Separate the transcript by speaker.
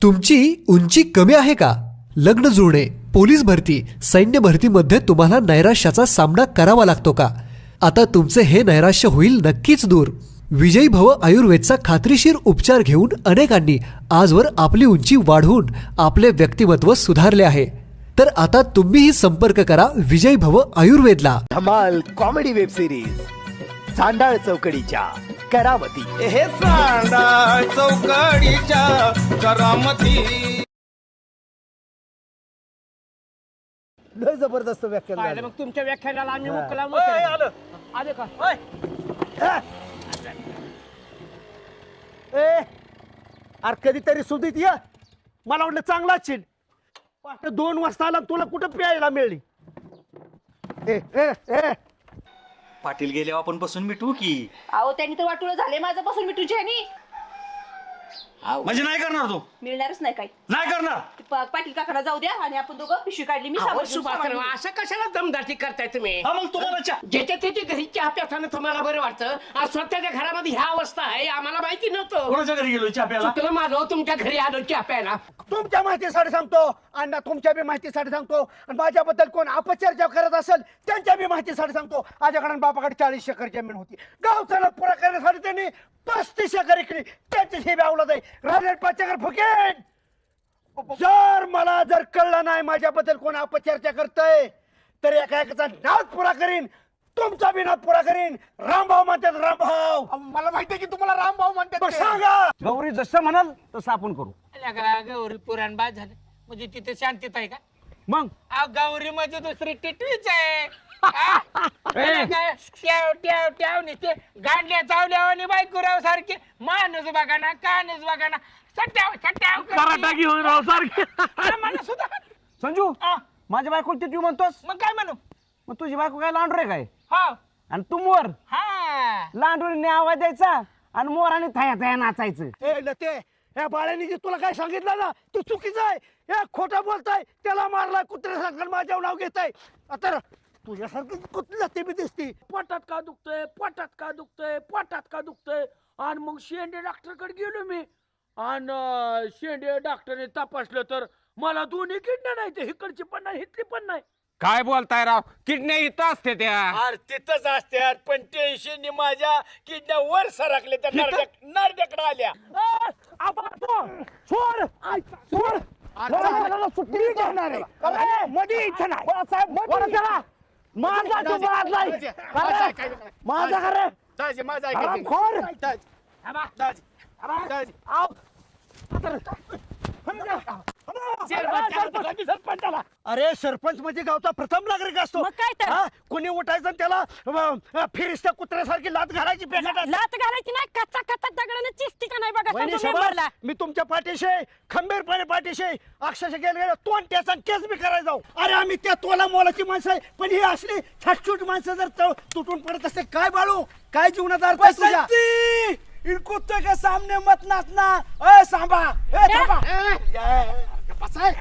Speaker 1: तुमची उंची कमी आहे का? लग्न जुळणे, पोलीस भरती, सैन्य भरतीमध्ये तुम्हाला नैराश्याचा सामना करावा लागतो का? आता तुमचे हे नैराश्य होईल नक्कीच दूर. विजयी भव आयुर्वेदचा खात्रीशीर उपचार घेऊन अनेकांनी आजवर आपली उंची वाढवून आपले व्यक्तिमत्व सुधारले आहे. तर आता तुम्हीही संपर्क करा विजयी भव आयुर्वेदला.
Speaker 2: धमाल कॉमेडी वेब सिरीज चांडाळ चौकडीच्या करामती.
Speaker 3: हे चांडाळ चौकडीच्या करामती.
Speaker 2: लय जबरदस्त व्याख्यान
Speaker 4: पाहिलं
Speaker 2: झालं.
Speaker 4: मग तुमच्या व्याख्यानाला आम्ही मुक्काम
Speaker 3: ओय, आलं.
Speaker 4: आले का?
Speaker 2: ए, अरे कधीतरी सुधीत ये. मला वाटलं चांगला चिल. पहाटे 2 वाजता आला तुला कुठं प्यायला मिळली. ए ए ए
Speaker 5: पाटील गेल्यावर आपण बसून मिटवू की.
Speaker 6: अहो त्यांनी तर वाटुळं झाले माझ्यापासून मी तुझ्या ह्यानी.
Speaker 5: म्हणजे नाही करणार तू?
Speaker 6: मिळणारच नाही काही.
Speaker 5: नाही करणार.
Speaker 6: पाटील काकाला जाऊ द्या आणि आपण दोघं पिशवी काढली. मी
Speaker 4: अहो,
Speaker 6: सामान घेऊन
Speaker 4: सुभाषराव,
Speaker 6: सामान
Speaker 4: असं कशाला दमदाटी करताय तुम्ही?
Speaker 5: हा मग तुम्हाला
Speaker 4: ज्याच्या त्याच्या घरी चहा प्याताना तुम्हाला बरं वाटतं. आज स्वतःच्या घरामध्ये ह्या अवस्था आहे आम्हाला माहिती नव्हतं.
Speaker 5: कोणाच्या घरी गेलो चहा प्यायला?
Speaker 4: चुकलं माझं, तुमच्या घरी आलो चहा प्यायला.
Speaker 2: तुमच्या माहितीसाठी सांगतो अण्णा, तुमच्या बी माहितीसाठी सांगतो. आणि माझ्याबद्दल कोण अपचर्चा करत असेल त्यांच्या बी माहितीसाठी सांगतो. माझ्याकडे बापाकडे 40 एकर जमीन होती. गावचा पुरा करण्यासाठी त्यांनी 35 एकर इकली. त्यांची हे आवडत आहे. राहिले 5 एकर फुकेन. जर कळलं नाही माझ्याबद्दल कोण अपचर्चा करतय तर एका एकाचा नाद पुरा करीन. तुमचा बी नाद पुरा करीन. रामभाऊ म्हणतात रामभाऊ.
Speaker 3: मला माहितीये की तुम्हाला रामभाऊ म्हणतात
Speaker 2: मग
Speaker 3: ते.
Speaker 2: सांगा.
Speaker 7: गौरी जसं म्हणाल तसं आपण करू.
Speaker 4: आल्या का गौरी पुराण बाद झालं म्हणजे तिथे शांतीत आहे का?
Speaker 7: मग
Speaker 4: अहो, गौरी म्हणजे दुसरी टिटवीच आहे. हा? त्याला काय ट्याव ट्याव ट्याव नुसते गांडल्या चावल्या बायकुराव सारखे माणूस बघा ना कानूस बघा ना सट्याव सट्याव
Speaker 7: पराठा घेऊन राव सारखे.
Speaker 4: मला सुद्धा
Speaker 7: संजू,
Speaker 4: हा.
Speaker 7: माझ्या बायको तू म्हणतोस.
Speaker 4: मग काय म्हणू?
Speaker 7: मग तुझी बायको काय लांडू रे काय?
Speaker 4: हा
Speaker 7: आणि तू मोर.
Speaker 4: हा
Speaker 7: लांडूने आवाज द्यायचा आणि मोराने थया थया नाचायचं.
Speaker 2: ए लते, या बाळ्याने जे तुला काय सांगितलं ना तू चुकीचं आहे. हे खोटं बोलताय. त्याला मारलाय कुत्र्यासारखं माझ्यावर नाव घेताय. आता तुझ्यासारखं कुठली लते बी दिसती.
Speaker 4: पोटात का दुखतंय पोटात का दुखतंय पोटात का दुखतंय आणि मग शेंडे डॉक्टरकडे गेलो मी आणि शेंडे डॉक्टरने तपासलं तर मला दोन्ही किडण्या नाही. ते हिकडची पण नाही हितली पण नाही.
Speaker 8: काय बोलताय राव? किडण्या इथं असते त्या.
Speaker 4: अरे तिथंच असते पण टेन्शन माझ्या किडण्या वर सरकले तर नरड्याकडे आल्या.
Speaker 2: सोड सोड. सुट्टी करणार आहे. मध्ये इथं नाही साहेब. चला माझा तू मारलाय. माझा खरं
Speaker 3: दाजी, माझं
Speaker 2: आराम
Speaker 3: ऐकायचं.
Speaker 2: खोर.
Speaker 3: दाजी, दाजी.
Speaker 2: सरपंचाला. अरे सरपंच म्हणजे गावचा प्रथम नागरिक असतो.
Speaker 6: मग काय तर?
Speaker 2: हा, कोणी उठायचं आणि त्याला फिरिस्त्या कुत्र्यासारखी लात घालायची पेटात.
Speaker 6: लात घालायची नाही. कच्चा कच्चा दगडाने चिसती का नाही बघा
Speaker 2: वहिनी
Speaker 6: तुमच्या
Speaker 2: शाबास,
Speaker 6: मेंबरला.
Speaker 2: मी तुमच्या पाठीशी आहे, खंबीरपणे पाठीशी आहे. अक्षरशः गेलं तोंड त्याचा केस बी करायला जाऊ. अरे आम्ही त्या तोला मोलाची माणसं आहे. पण ही असली छटछूट माणसं जर तुटून पडत असते काय बाळू? काय जीवनात अर्थ आहे तुझ्या?
Speaker 7: इन कुत्ते के सामने मत नाचना. ए सांबा, ए थांबा.
Speaker 2: बस आहे.